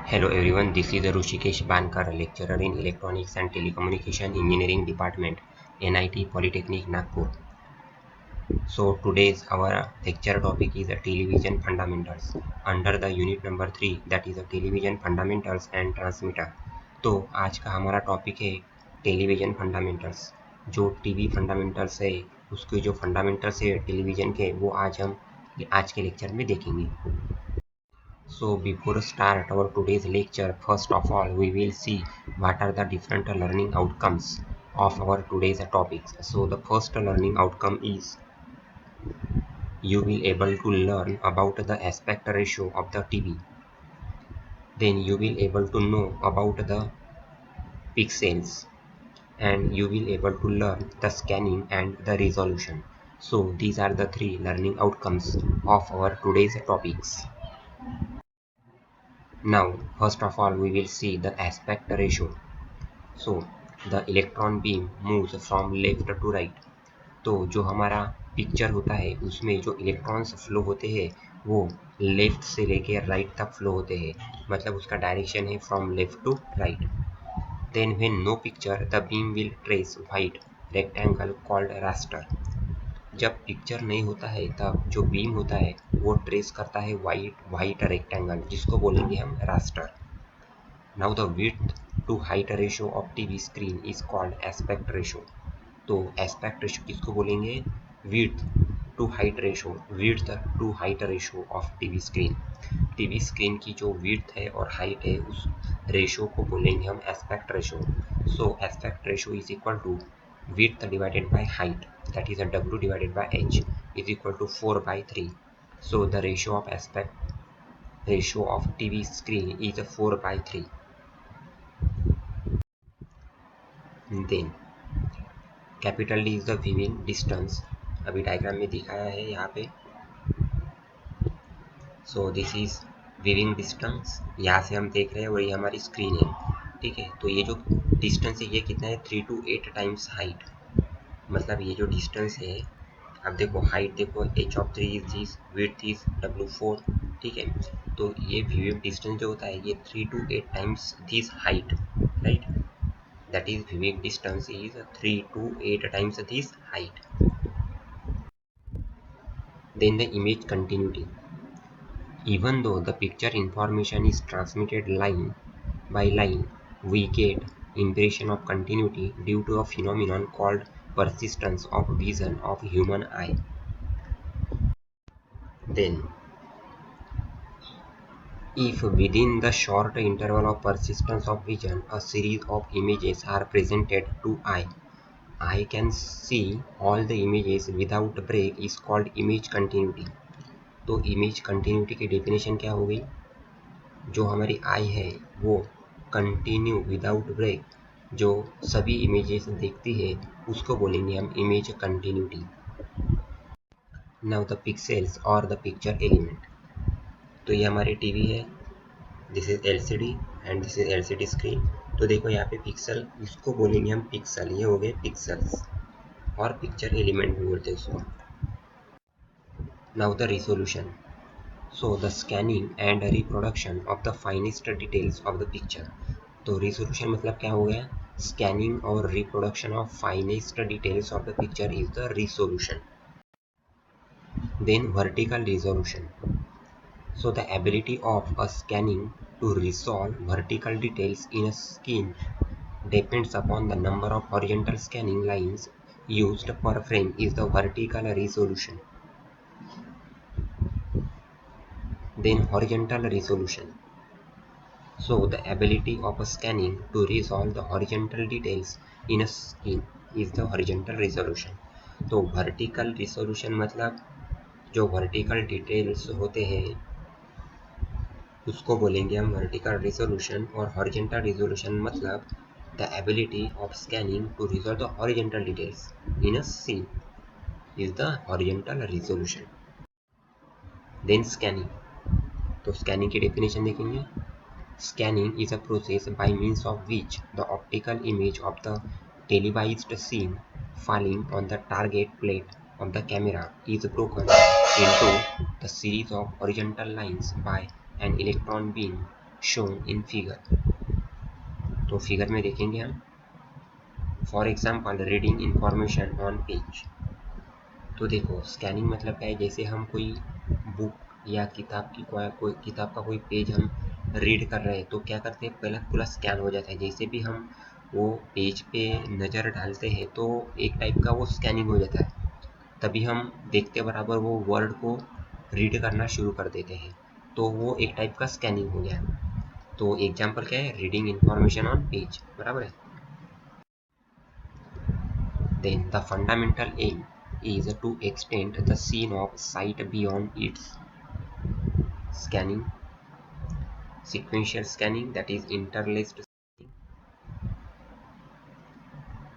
Hello everyone, this is Rushikesh Bankar, lecturer in Electronics and Telecommunication Engineering Department, NIT Polytechnic Nagpur. So today's our lecture topic is television fundamentals under the unit number 3, that is television fundamentals and transmitter. तो आज का हमारा topic है television fundamentals. जो TV fundamentals है उसके जो fundamentals है टेलीविजन के वो आज हम आज के लेक्चर में देखेंगे। So before start our today's lecture, first of all we will see what are the different learning outcomes of our today's topics. So the first learning outcome is you will able to learn about the aspect ratio of the TV. Then you will able to know about the pixels and you will able to learn the scanning and the resolution. So these are the three learning outcomes of our today's topics. Now first of all we will see the aspect ratio. So the electron beam moves from left to right. तो जो हमारा picture होता है उसमें जो electrons flow होते हैं वो लेफ्ट से लेके राइट तक फ्लो होते हैं, मतलब उसका डायरेक्शन है from left to right. Then when no picture the beam will trace white rectangle called raster. जब पिक्चर नहीं होता है तब जो बीम होता है वो ट्रेस करता है वाइट रेक्टेंगल जिसको बोलेंगे हम raster. Now the width to height ratio of TV screen is called aspect ratio. तो aspect ratio किसको बोलेंगे? width to height ratio of TV screen. TV screen की जो width है और height है उस ratio को बोलेंगे हम aspect ratio. So aspect ratio is equal to width divided by height, that is a W divided by H, is equal to 4 by 3. So the ratio of TV screen is 4 by 3. Then capital D is the viewing distance, अभी diagram में दिखाया है यहाँ पे। So this is viewing distance, यहाँ से हम देख रहे हैं और ये हमारी स्क्रीन है, ठीक है। तो ये जो डिस्टेंस है ये कितना है 3 to 8 टाइम्स हाइट, मतलब ये जो डिस्टेंस है अब देखो हाइट देखो h(3) is this, width is w4, ठीक है। तो ये विविंग डिस्टेंस जो होता है ये 3 to 8 times this height, right. That is viewing distance is 3 to 8 times this height. Then the image continuity. Even though the picture information is transmitted line by line, we get impression of continuity due to a phenomenon called persistence of vision of human eye. Then if within the short interval of persistence of vision a series of images are presented to eye can see all the images without break is called image continuity. तो image continuity की definition क्या हो गई? जो हमारी आई है वो continue without break जो सभी इमेजेस देखती है उसको बोलेंगे हम image continuity. Now the pixels और द पिक्चर एलिमेंट। तो ये हमारी टीवी है, this is LCD and this is LCD screen. तो देखो यहाँ पे पिक्सल, इसको बोलेंगे हम पिक्सल, ये हो गए पिक्सल्स, और पिक्चर एलिमेंट भी बोलते हैं उसको। Now the resolution. So the scanning and reproduction of the finest details of the picture. तो resolution मतलब क्या हो गया? Scanning और reproduction of finest details of the picture is the resolution. Then vertical resolution. So the ability of a scanning to resolve vertical details in a scene depends upon the number of horizontal scanning lines used per frame is the vertical resolution. Then horizontal resolution. So the ability of a scanning to resolve the horizontal details in a scene is the horizontal resolution. तो vertical resolution मतलब जो vertical details होते हैं उसको बोलेंगे हम vertical resolution, और horizontal resolution मतलब the ability of scanning to resolve the horizontal details in a scene is the horizontal resolution. Then scanning. तो scanning की definition देखेंगे। Scanning is a process by means of which the optical image of the televised scene falling on the target plate of the camera is broken into the series of horizontal lines by an electron beam shown in figure। तो figure में देखेंगे हम, for example reading information on page. तो देखो scanning मतलब क्या है, जैसे हम कोई बुक या किताब की कोई किताब का कोई पेज हम रीड कर रहे हैं तो क्या करते हैं, पहले पूरा स्कैन हो जाता है। जैसे भी हम वो पेज पे नज़र डालते हैं तो एक टाइप का वो स्कैनिंग हो जाता है, तभी हम देखते बराबर वो वर्ड को रीड करना शुरू कर देते हैं, तो वो एक टाइप का स्कैनिंग हो गया। तो एग्जाम्पल क्या है, रीडिंग इंफॉर्मेशन ऑन पेज, बराबर है। Then the fundamental aim is to extend the scene of sight beyond its scanning, sequential scanning, that is interlaced scanning.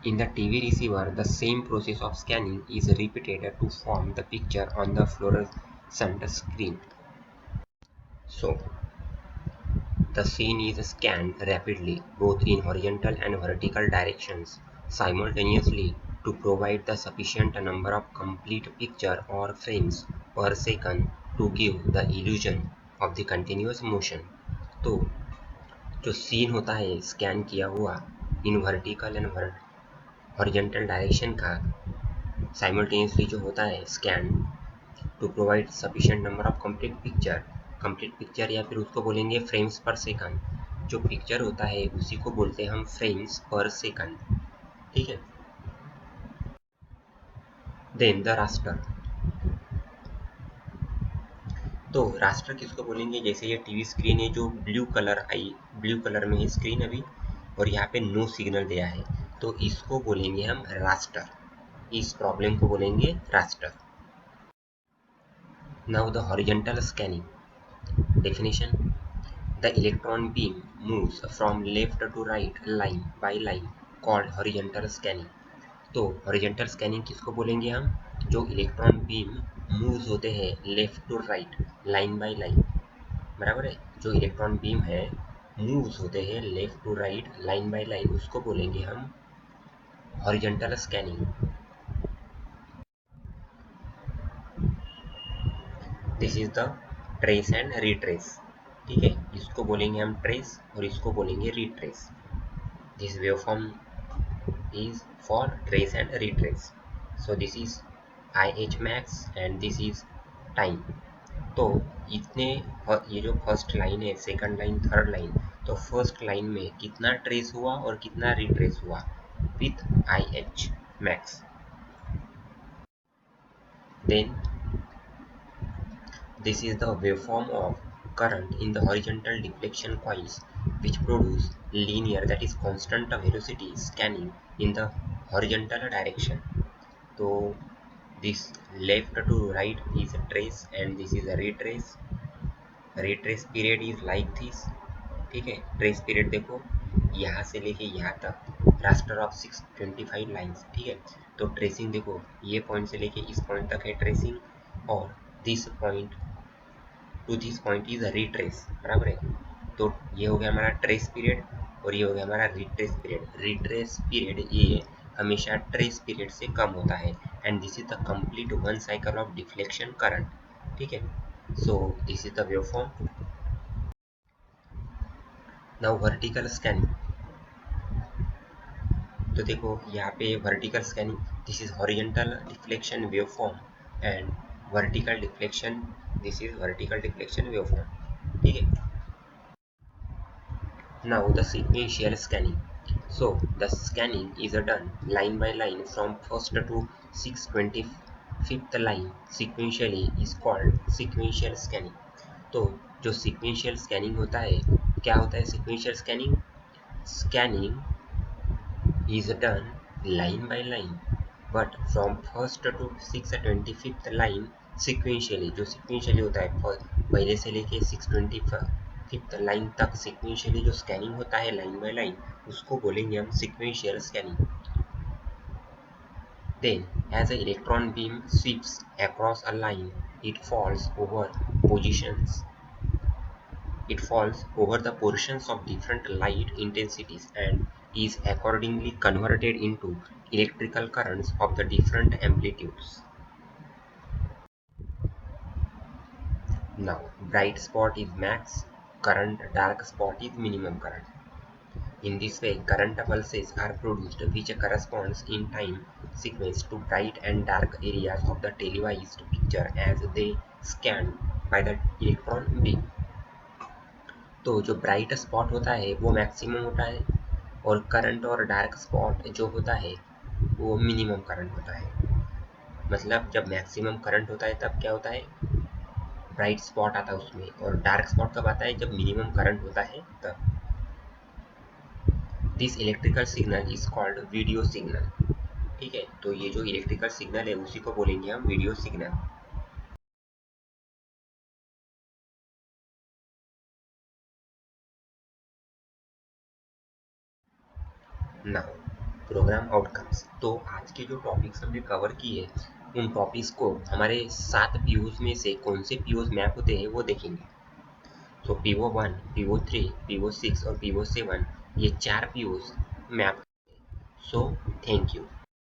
In the TV receiver, the same process of scanning is repeated to form the picture on the fluorescent screen. So, the scene is scanned rapidly, both in horizontal and vertical directions, simultaneously to provide the sufficient number of complete picture or frames per second to give the illusion of the continuous motion। तो जो scene होता है scan किया हुआ in vertical and horizontal direction का, simultaneously जो होता है scan to provide sufficient number of complete picture या फिर उसको बोलेंगे फ्रेम्स पर सेकंड। जो पिक्चर होता है उसी को बोलते हैं हम फ्रेम्स पर सेकंड, ठीक है। Then the raster. तो रास्टर किसको बोलेंगे, जैसे ये टीवी स्क्रीन है जो ब्लू कलर में है स्क्रीन अभी, और यहाँ पे नो सिग्नल दिया है, तो इसको बोलेंगे हम रास्टर, इस प्रॉब्लम को बोलेंगे raster. Now the horizontal scanning definition. The electron beam moves from left to right line by line called horizontal scanning। तो horizontal scanning किसको बोलेंगे हम, जो इलेक्ट्रॉन बीम मूव्स होते हैं left to right line by line, बराबर है। जो इलेक्ट्रॉन बीम है मूव्स होते हैं left to right line by line, उसको बोलेंगे हम horizontal scanning. This is the trace and retrace, ठीक है, इसको बोलेंगे हम ट्रेस और इसको बोलेंगे retrace. This waveform is for trace and retrace, so this is IH max and this is time। तो इतने ये जो फर्स्ट लाइन है, सेकंड लाइन, थर्ड लाइन, तो फर्स्ट लाइन में कितना ट्रेस हुआ और कितना रिट्रेस हुआ with IH max। then this is the waveform of current in the horizontal deflection coils which produce linear, that is constant velocity scanning in the horizontal direction। तो this left to right is a trace and this is a retrace। retrace period is like this, ठीक है। Trace period देखो यहाँ से लेके यहाँ तक raster of 625 lines, ठीक है। तो ट्रेसिंग देखो ये पॉइंट से लेके इस पॉइंट तक है ट्रेसिंग, और this point two this point is retrace, बराबर है। तो ये हो गया हमारा ट्रेस पीरियड और ये हो गया हमारा रिट्रेस पीरियड। रिट्रेस पीरियड ये हमेशा ट्रेस पीरियड से कम होता है and this is the complete one cycle of deflection current, ठीक है। सो this is the waveform. Now vertical scanning. तो देखो यहाँ पे vertical scanning, this is horizontal deflection waveform and vertical deflection, this is vertical deflection waveform, ठीक है। Now the sequential scanning. So the scanning is done line by line from first to 625th line sequentially is called sequential scanning। तो जो sequential scanning होता है, क्या होता है sequential scanning? Scanning is done line by line but from first to 625th line sequentially। जो sequentially होता है पहले से लेके 625th लाइन तक sequentially जो स्कैनिंग होता है लाइन बाय लाइन, उसको बोलेंगे हम sequential scanning। Then as an electron beam sweeps across a line it falls over the portions of different light intensities and is accordingly converted into electrical currents of the different amplitudes। Now, bright spot is max, current dark spot is minimum current. In this way, current pulses are produced which corresponds in time sequence to bright and dark areas of the televised picture as they scanned by the electron beam. तो जो bright spot होता है वो maximum होता है और current और dark spot जो होता है वो मिनिमम करंट होता है। मतलब जब मैक्सिमम करंट होता है तब क्या होता है, ब्राइट स्पॉट आता है उसमें, और डार्क स्पॉट कब आता है, जब मिनिमम करंट होता है तब। This electrical signal is called video signal. ठीक है, तो ये जो इलेक्ट्रिकल सिग्नल है उसी को बोलेंगे हम video signal. Now programme outcomes. तो आज के जो टॉपिक्स हमने कवर किए उन टॉपिक्स को हमारे 7 पीओज में से कौन से पीओज मैप होते हैं वो देखेंगे। तो पीओ 1, पीओ 3, पीओ 6 और पीओ 7 ये 4 POs map. So thank you.